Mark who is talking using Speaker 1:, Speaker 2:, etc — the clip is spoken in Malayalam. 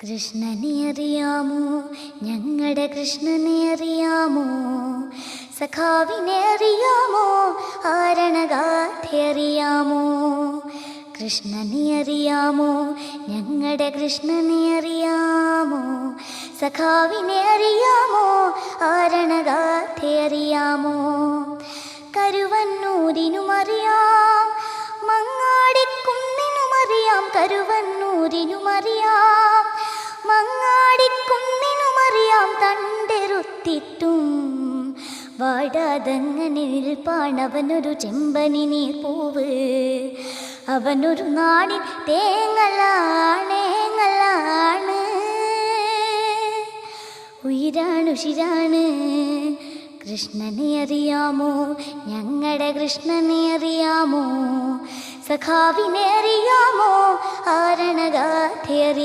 Speaker 1: കൃഷ്ണനെ അറിയാമോ, ഞങ്ങളുടെ കൃഷ്ണനെ അറിയാമോ? സഖാവിനെ അറിയാമോ, ആരണഗാഥ അറിയാമോ? കൃഷ്ണനെ അറിയാമോ, ഞങ്ങളുടെ കൃഷ്ണനെ അറിയാമോ? സഖാവിനെ അറിയാമോ, ആരണഗാഥ അറിയാമോ? കരുവന്നൂരിനുമറിയാം, മങ്ങാടിക്കുന്നിനുമറിയാം. കരുവന്നൂരിനുമറിയാം, മങ്ങാടിക്കുന്നിനുമറിയാം. തണ്ടെറുത്തിട്ടും വാടാതങ്ങനെ നിൽപ്പാണവനൊരു ചെമ്പനി നീർപ്പൂവ്. അവനൊരു നാടിൻ തേങ്ങലാണേങ്ങലാണ്, ഉയിരാണുശിരാണ്. കൃഷ്ണനെ അറിയാമോ, ഞങ്ങളുടെ കൃഷ്ണനെ അറിയാമോ? സഖാവിനെ അറിയാമോ, ആരണഗാഥ അറിയാമോ?